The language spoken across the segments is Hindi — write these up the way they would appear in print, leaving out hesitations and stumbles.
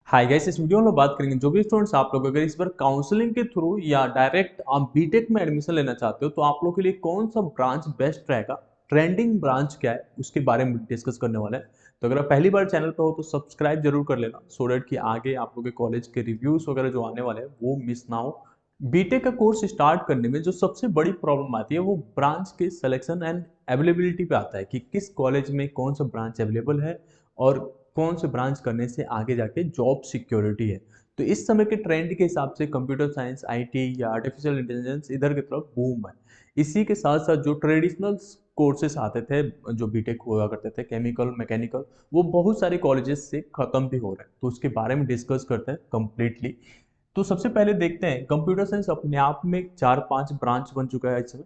हाय गाइस, इस वीडियो में हम बात करेंगे जो भी स्टूडेंट्स आप लोग अगर इस बार काउंसलिंग के थ्रू या डायरेक्ट आप बीटेक में एडमिशन लेना चाहते हो तो आप लोग के लिए कौन सा ब्रांच बेस्ट रहेगा, ट्रेंडिंग ब्रांच क्या है उसके बारे में डिस्कस करने वाले हैं। तो अगर आप पहली बार चैनल पर हो तो सब्सक्राइब जरूर कर लेना सो दैट कि आगे आप लोग के कॉलेज के रिव्यूज वगैरह जो आने वाले हैं वो मिस ना हो। बीटेक का कोर्स स्टार्ट करने में जो सबसे बड़ी प्रॉब्लम आती है वो ब्रांच के सिलेक्शन एंड अवेलेबिलिटी पे आता है कि किस कॉलेज में कौन सा ब्रांच अवेलेबल है और कौन से ब्रांच करने से आगे जाके जॉब सिक्योरिटी है। तो इस समय के ट्रेंड के हिसाब से कंप्यूटर साइंस, आईटी या आर्टिफिशियल इंटेलिजेंस इधर की तरफ बूम है। इसी के साथ साथ जो ट्रेडिशनल कोर्सेस आते थे, जो बीटेक हुआ करते थे, केमिकल, मैकेनिकल, वो बहुत सारे कॉलेजेस से खत्म भी हो रहे हैं। तो उसके बारे में डिस्कस करते हैं कंप्लीटली। तो सबसे पहले देखते हैं, कंप्यूटर साइंस अपने आप में 4-5 ब्रांच बन चुका है इस समय।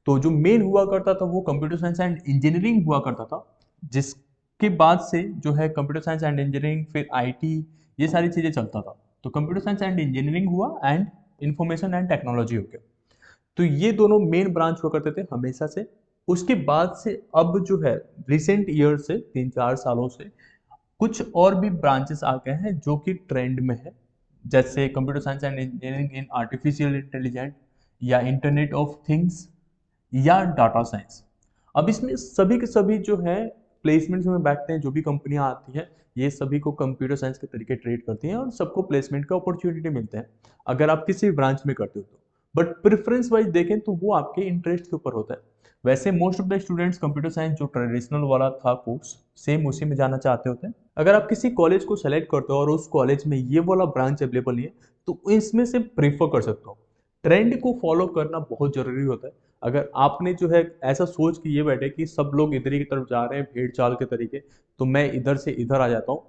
तो जो मेन हुआ करता था वो कंप्यूटर साइंस एंड इंजीनियरिंग हुआ करता था, जिसके बाद से जो है कंप्यूटर साइंस एंड इंजीनियरिंग, फिर आईटी, ये सारी चीजें चलता था। तो कंप्यूटर साइंस एंड इंजीनियरिंग हुआ एंड इंफॉर्मेशन एंड टेक्नोलॉजी हो गया। तो ये दोनों मेन ब्रांच हुआ करते थे हमेशा से। उसके बाद से अब जो है रिसेंट ईयर से 3-4 सालों से कुछ और भी ब्रांचेस आ गए हैं जो कि ट्रेंड में है, जैसे computer science and engineering in artificial intelligent या इंटरनेट ऑफ थिंग्स या डाटा साइंस। अब इसमें सभी के सभी जो है प्लेसमेंट्स में बैठते हैं। जो भी कंपनियां आती हैं ये सभी को कंप्यूटर साइंस के तरीके ट्रेड करती हैं और सबको प्लेसमेंट का अपॉर्चुनिटी मिलते हैं अगर आप किसी ब्रांच में करते हो तो। बट प्रेफरेंस वाइज देखें तो वो आपके इंटरेस्ट के ऊपर होता है। वैसे most of the students computer science जो ट्रेडिशनल वाला था कोर्स, सेम उसी में जाना चाहते होते हैं। अगर आप किसी कॉलेज को सेलेक्ट करते हो और उस कॉलेज में ये वाला ब्रांच अवेलेबल नहीं है तो इसमें से प्रेफर कर सकते हो। ट्रेंड को फॉलो करना बहुत जरूरी होता है। अगर आपने जो है ऐसा सोच के ये बैठे कि सब लोग इधर ही की तरफ जा रहे हैं भेड़ चाल के तरीके, तो मैं इधर से इधर आ जाता हूँ,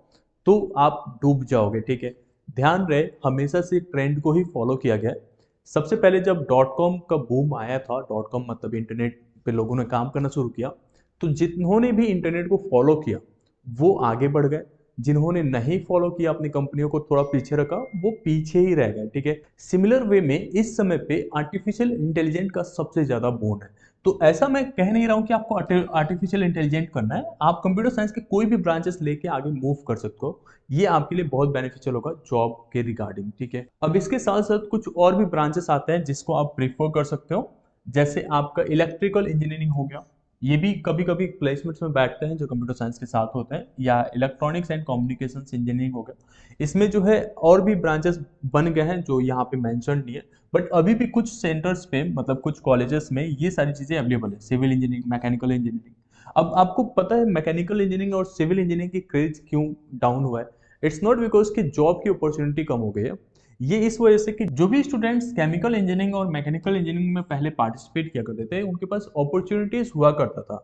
तो आप डूब जाओगे। ठीक है, ध्यान रहे हमेशा से ट्रेंड को ही फॉलो किया गया है। सबसे पहले जब डॉट कॉम का बूम आया था, डॉट कॉम मतलब इंटरनेट पे लोगों ने काम करना शुरू किया, तो जिन्होंने भी इंटरनेट को फॉलो किया वो आगे बढ़ गए। जिन्होंने नहीं फॉलो किया, अपनी कंपनियों को थोड़ा पीछे रखा, वो पीछे ही रह गए। ठीक है, सिमिलर वे में इस समय पे आर्टिफिशियल इंटेलिजेंट का सबसे ज्यादा बोन है। तो ऐसा मैं कह नहीं रहा हूं कि आपको आर्टिफिशियल इंटेलिजेंट करना है, आप कंप्यूटर साइंस के कोई भी ब्रांचेस लेके आगे मूव कर सकते हो। ये आपके लिए बहुत बेनिफिशियल होगा जॉब के रिगार्डिंग। ठीक है, अब इसके साथ साथ कुछ और भी ब्रांचेस आते हैं जिसको आप प्रीफर कर सकते हो। जैसे आपका इलेक्ट्रिकल इंजीनियरिंग हो गया, ये भी कभी कभी प्लेसमेंट्स में बैठते हैं जो कंप्यूटर साइंस के साथ होते हैं। या इलेक्ट्रॉनिक्स एंड कम्युनिकेशंस इंजीनियरिंग हो गया, इसमें जो है और भी ब्रांचेस बन गए हैं जो यहाँ पे मेंशन नहीं है। बट अभी भी कुछ सेंटर्स पे, मतलब कुछ कॉलेजेस में ये सारी चीजें अवेलेबल है, सिविल इंजीनियरिंग, मैकेनिकल इंजीनियरिंग। अब आपको पता है मैकेनिकल इंजीनियरिंग और सिविल इंजीनियरिंग की क्रेज क्यों डाउन हुआ है? इट्स नॉट बिकॉज कि जॉब की अपॉर्चुनिटी कम हो गई है। ये इस वजह से कि जो भी स्टूडेंट्स केमिकल इंजीनियरिंग और मैकेनिकल इंजीनियरिंग में पहले पार्टिसिपेट किया करते थे उनके पास अपॉर्चुनिटीज हुआ करता था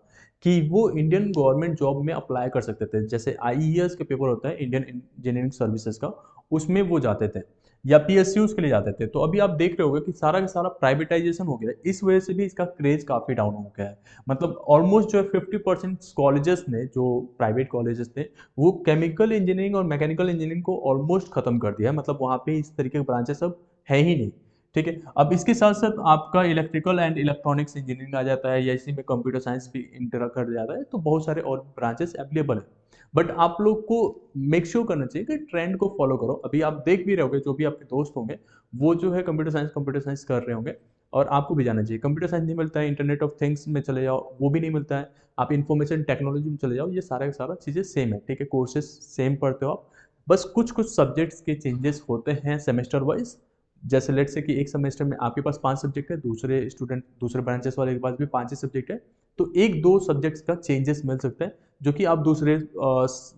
कि वो इंडियन गवर्नमेंट जॉब में अप्लाई कर सकते थे। जैसे आईईएस के पेपर होता है, इंडियन इंजीनियरिंग सर्विसेज का, उसमें वो जाते थे, या पीएसयूज के लिए जाते थे। तो अभी आप देख रहे होगे कि सारा का सारा प्राइवेटाइजेशन हो गया है, इस वजह से भी इसका क्रेज काफी डाउन हो गया है। मतलब ऑलमोस्ट जो है 50% कॉलेजेस ने, जो प्राइवेट कॉलेजेस थे, वो केमिकल इंजीनियरिंग और मैकेनिकल इंजीनियरिंग को ऑलमोस्ट खत्म कर दिया है। मतलब वहाँ पे इस तरीके के ब्रांचेस अब है ही नहीं। ठीक है, अब इसके साथ साथ आपका इलेक्ट्रिकल एंड इलेक्ट्रॉनिक्स इंजीनियरिंग आ जाता है, या इसी में कंप्यूटर साइंस भी इंटर कर जाता है। तो बहुत सारे और ब्रांचेस अवेलेबल है। बट आप लोग को मेक श्योर करना चाहिए कि ट्रेंड को फॉलो करो। अभी आप देख भी रहे होगे, जो भी आपके दोस्त होंगे वो जो है कंप्यूटर साइंस कर रहे होंगे, और आपको भी जाना चाहिए। कंप्यूटर साइंस नहीं मिलता है, इंटरनेट ऑफ थिंग्स में चले जाओ, वो भी नहीं मिलता है। आप इंफॉर्मेशन टेक्नोलॉजी में चले जाओ, ये सारा का सारा चीज़ें सेम है। ठीक है, कोर्सेज सेम पढ़ते हो आप, बस कुछ कुछ सब्जेक्ट्स के चेंजेस होते हैं सेमेस्टर वाइज। जैसे लेट से कि एक सेमेस्टर में आपके पास 5 सब्जेक्ट है, दूसरे स्टूडेंट, दूसरे ब्रांचेस वाले के पास भी 5 ही सब्जेक्ट है। तो 1-2 सब्जेक्ट्स का चेंजेस मिल सकता है, जो कि आप दूसरे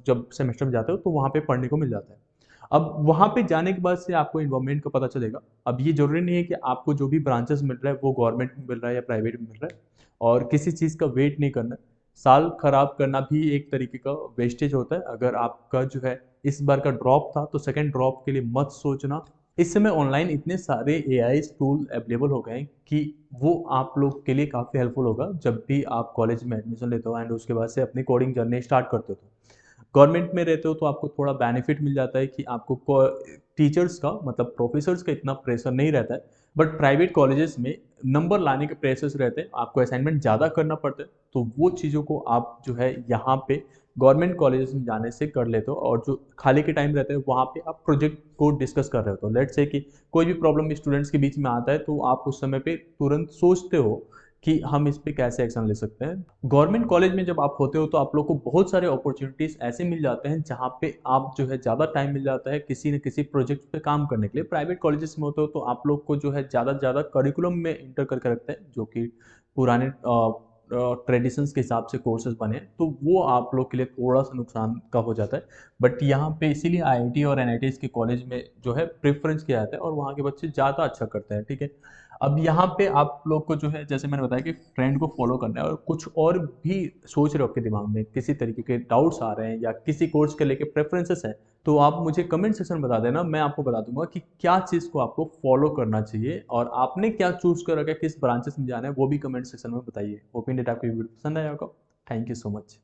जब सेमेस्टर में जाते हो तो वहाँ पे पढ़ने को मिल जाता है। अब वहाँ पे जाने के बाद से आपको इन्वायरमेंट का पता चलेगा। अब ये जरूरी नहीं है कि आपको जो भी ब्रांचेस मिल रहा है वो गवर्नमेंट में मिल रहा है या प्राइवेट में मिल रहा है, और किसी चीज़ का वेट नहीं करना है। साल खराब करना भी एक तरीके का वेस्टेज होता है। अगर आपका जो है इस बार का ड्रॉप था तो सेकेंड ड्रॉप के लिए मत सोचना। इस समय ऑनलाइन इतने सारे एआई टूल अवेलेबल हो गए हैं कि वो आप लोग के लिए काफ़ी हेल्पफुल होगा जब भी आप कॉलेज में एडमिशन लेते हो एंड उसके बाद से अपनी कोडिंग जर्नी स्टार्ट करते हो। तो गवर्नमेंट में रहते हो तो आपको थोड़ा बेनिफिट मिल जाता है कि आपको टीचर्स का, मतलब प्रोफेसर्स का इतना प्रेशर नहीं रहता है। बट प्राइवेट कॉलेजेस में नंबर लाने के प्रेशर्स रहते हैं, आपको असाइनमेंट ज़्यादा करना पड़ता है। तो वो चीज़ों को आप जो है यहाँ पे गवर्नमेंट कॉलेजेस में जाने से कर लेते हो, और जो खाली के टाइम रहते हैं वहाँ पे आप प्रोजेक्ट को डिस्कस कर रहे हो। तो लेट्स से कि कोई भी प्रॉब्लम स्टूडेंट्स के बीच में आता है तो आप उस समय पे तुरंत सोचते हो कि हम इस पे कैसे एक्शन ले सकते हैं। गवर्नमेंट कॉलेज में जब आप होते हो तो आप लोग को बहुत सारे अपॉर्चुनिटीज ऐसे मिल जाते हैं जहाँ पे आप जो है ज़्यादा टाइम मिल जाता है किसी न किसी प्रोजेक्ट पे काम करने के लिए। प्राइवेट कॉलेजेस में होते हो तो आप लोग को जो है ज़्यादा से ज़्यादा करिकुलम में इंटर करके रखते हैं, जो कि पुराने ट्रेडिशंस के हिसाब से कोर्सेज बने हैं, तो वो आप लोग के लिए थोड़ा सा नुकसान का हो जाता है। बट यहाँ पे इसीलिए आईआईटी और एनआईटीज के कॉलेज में जो है प्रेफरेंस किया जाता है और वहाँ के बच्चे ज़्यादा अच्छा करते हैं, ठीक है। अब यहाँ पे आप लोग को जो है जैसे मैंने बताया कि ट्रेंड को फॉलो करना है, और कुछ और भी सोच रहे हो आपके दिमाग में, किसी तरीके के डाउट्स आ रहे हैं या किसी कोर्स के लेके प्रेफरेंसेस हैं, तो आप मुझे कमेंट सेक्शन में बता देना। मैं आपको बता दूंगा कि क्या चीज़ को आपको फॉलो करना चाहिए और आपने क्या चूज कर रखा है, किस ब्रांचेस में जाना है, वो भी कमेंट सेक्शन में बताइए। होप इन डेट आपको वीडियो पसंद आया होगा। Thank you so much.